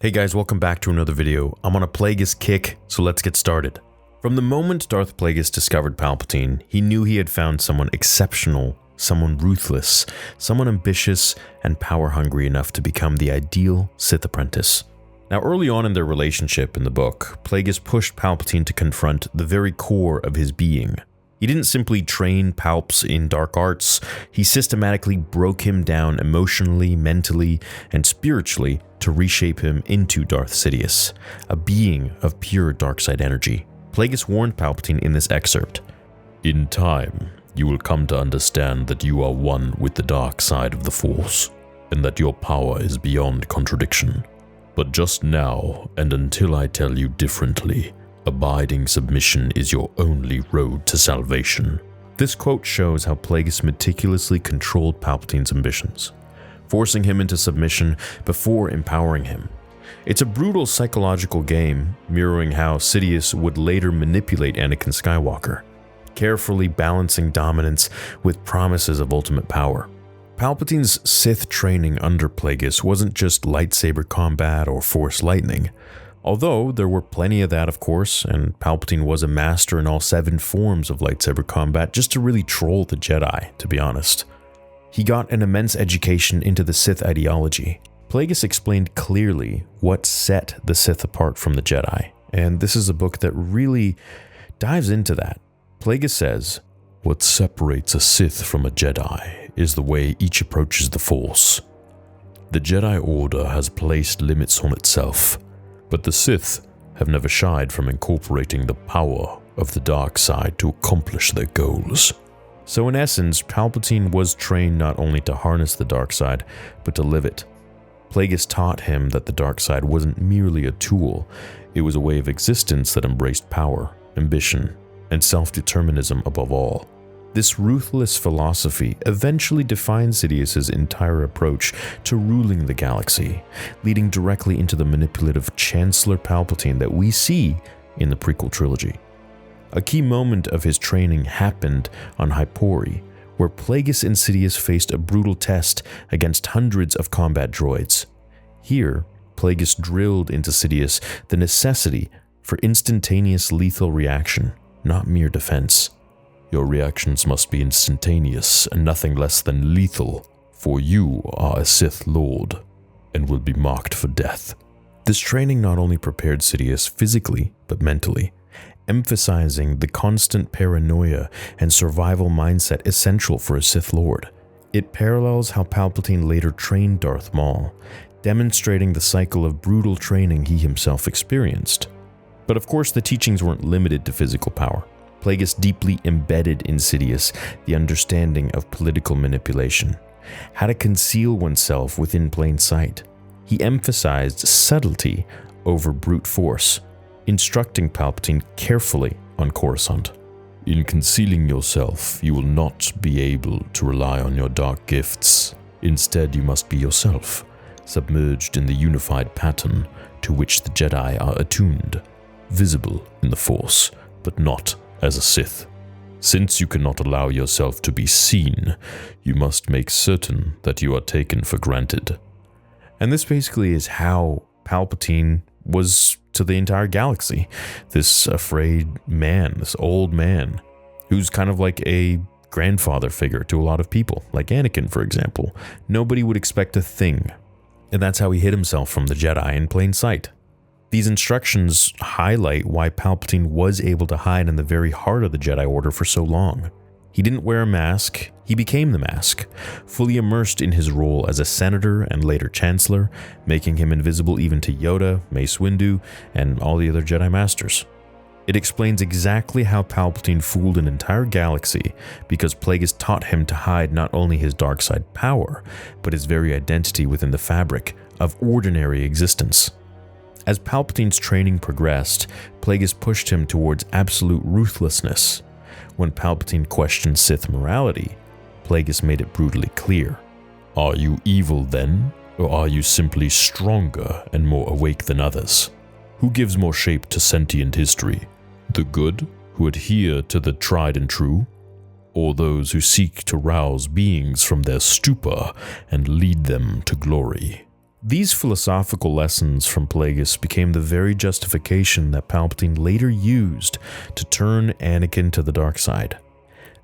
Hey guys, welcome back to another video. I'm on a Plagueis kick, so let's get started. From the moment Darth Plagueis discovered Palpatine, he knew he had found someone exceptional, someone ruthless, someone ambitious and power-hungry enough to become the ideal Sith apprentice. Now, early on in their relationship in the book, Plagueis pushed Palpatine to confront the very core of his being. He didn't simply train Palps in dark arts, he systematically broke him down emotionally, mentally, and spiritually to reshape him into Darth Sidious, a being of pure dark side energy. Plagueis warned Palpatine in this excerpt, "In time, you will come to understand that you are one with the dark side of the Force, and that your power is beyond contradiction. But just now, and until I tell you differently, abiding submission is your only road to salvation." This quote shows how Plagueis meticulously controlled Palpatine's ambitions, forcing him into submission before empowering him. It's a brutal psychological game, mirroring how Sidious would later manipulate Anakin Skywalker, carefully balancing dominance with promises of ultimate power. Palpatine's Sith training under Plagueis wasn't just lightsaber combat or Force lightning. Although there were plenty of that, of course, and Palpatine was a master in all 7 forms of lightsaber combat just to really troll the Jedi, to be honest. He got an immense education into the Sith ideology. Plagueis explained clearly what set the Sith apart from the Jedi, and this is a book that really dives into that. Plagueis says, "What separates a Sith from a Jedi is the way each approaches the Force. The Jedi Order has placed limits on itself, but the Sith have never shied from incorporating the power of the dark side to accomplish their goals." So in essence, Palpatine was trained not only to harness the dark side, but to live it. Plagueis taught him that the dark side wasn't merely a tool, it was a way of existence that embraced power, ambition, and self-determinism above all. This ruthless philosophy eventually defined Sidious's entire approach to ruling the galaxy, leading directly into the manipulative Chancellor Palpatine that we see in the prequel trilogy. A key moment of his training happened on Hypori, where Plagueis and Sidious faced a brutal test against hundreds of combat droids. Here, Plagueis drilled into Sidious the necessity for instantaneous lethal reaction, not mere defense. "Your reactions must be instantaneous and nothing less than lethal, for you are a Sith Lord and will be marked for death." This training not only prepared Sidious physically, but mentally, emphasizing the constant paranoia and survival mindset essential for a Sith Lord. It parallels how Palpatine later trained Darth Maul, demonstrating the cycle of brutal training he himself experienced. But of course, the teachings weren't limited to physical power. Plagueis deeply embedded in Sidious the understanding of political manipulation, how to conceal oneself within plain sight. He emphasized subtlety over brute force, instructing Palpatine carefully on Coruscant. "In concealing yourself, you will not be able to rely on your dark gifts. Instead, you must be yourself, submerged in the unified pattern to which the Jedi are attuned, visible in the Force, but not as a Sith. Since you cannot allow yourself to be seen, you must make certain that you are taken for granted." And this basically is how Palpatine was to the entire galaxy. This afraid man, this old man, who's kind of like a grandfather figure to a lot of people, like Anakin, for example. Nobody would expect a thing. And that's how he hid himself from the Jedi in plain sight. These instructions highlight why Palpatine was able to hide in the very heart of the Jedi Order for so long. He didn't wear a mask, he became the mask, fully immersed in his role as a senator and later chancellor, making him invisible even to Yoda, Mace Windu, and all the other Jedi Masters. It explains exactly how Palpatine fooled an entire galaxy, because Plagueis taught him to hide not only his dark side power, but his very identity within the fabric of ordinary existence. As Palpatine's training progressed, Plagueis pushed him towards absolute ruthlessness. When Palpatine questioned Sith morality, Plagueis made it brutally clear. "Are you evil then, or are you simply stronger and more awake than others? Who gives more shape to sentient history? The good, who adhere to the tried and true, or those who seek to rouse beings from their stupor and lead them to glory? These philosophical lessons from Plagueis became the very justification that Palpatine later used to turn Anakin to the dark side.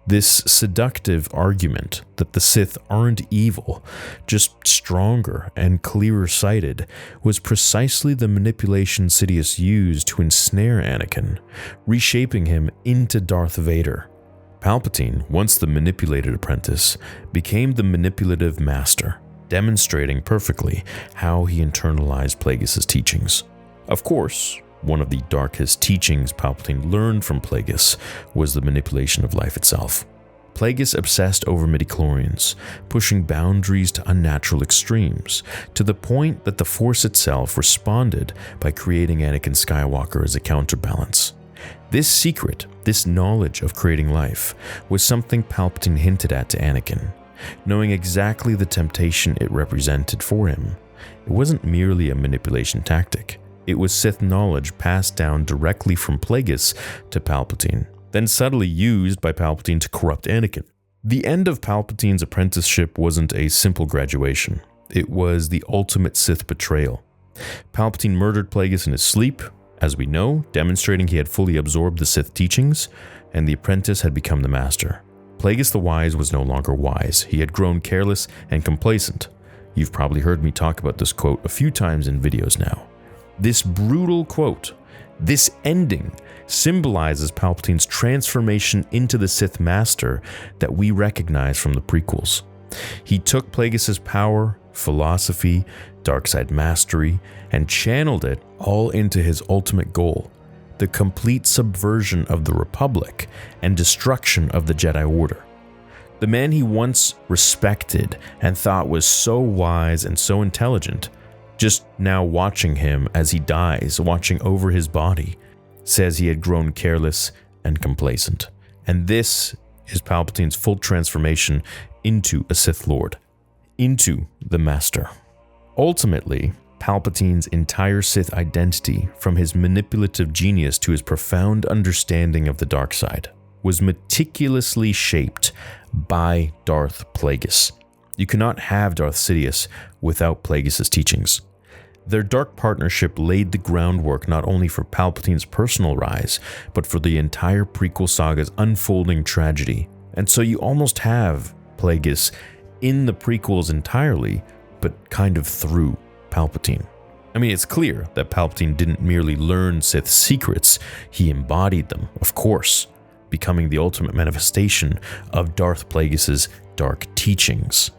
This seductive argument that the Sith aren't evil, just stronger and clearer-sighted, was precisely the manipulation Sidious used to ensnare Anakin, reshaping him into Darth Vader. Palpatine, once the manipulated apprentice, became the manipulative master, demonstrating perfectly how he internalized Plagueis' teachings. Of course, one of the darkest teachings Palpatine learned from Plagueis was the manipulation of life itself. Plagueis obsessed over midichlorians, pushing boundaries to unnatural extremes, to the point that the Force itself responded by creating Anakin Skywalker as a counterbalance. This secret, this knowledge of creating life, was something Palpatine hinted at to Anakin, knowing exactly the temptation it represented for him. It wasn't merely a manipulation tactic. It was Sith knowledge passed down directly from Plagueis to Palpatine, then subtly used by Palpatine to corrupt Anakin. The end of Palpatine's apprenticeship wasn't a simple graduation. It was the ultimate Sith betrayal. Palpatine murdered Plagueis in his sleep, as we know, demonstrating he had fully absorbed the Sith teachings, and the apprentice had become the master. Plagueis the Wise was no longer wise. He had grown careless and complacent. You've probably heard me talk about this quote a few times in videos now. This brutal quote, this ending, symbolizes Palpatine's transformation into the Sith Master that we recognize from the prequels. He took Plagueis' power, philosophy, dark side mastery, and channeled it all into his ultimate goal, the complete subversion of the Republic and destruction of the Jedi Order. The man he once respected and thought was so wise and so intelligent, just now watching him as he dies, watching over his body, says he had grown careless and complacent. And this is Palpatine's full transformation into a Sith Lord, into the Master. Ultimately, Palpatine's entire Sith identity, from his manipulative genius to his profound understanding of the dark side, was meticulously shaped by Darth Plagueis. You cannot have Darth Sidious without Plagueis' teachings. Their dark partnership laid the groundwork not only for Palpatine's personal rise, but for the entire prequel saga's unfolding tragedy. And so you almost have Plagueis in the prequels entirely, but kind of through Palpatine. I mean, it's clear that Palpatine didn't merely learn Sith secrets, he embodied them, of course, becoming the ultimate manifestation of Darth Plagueis' dark teachings.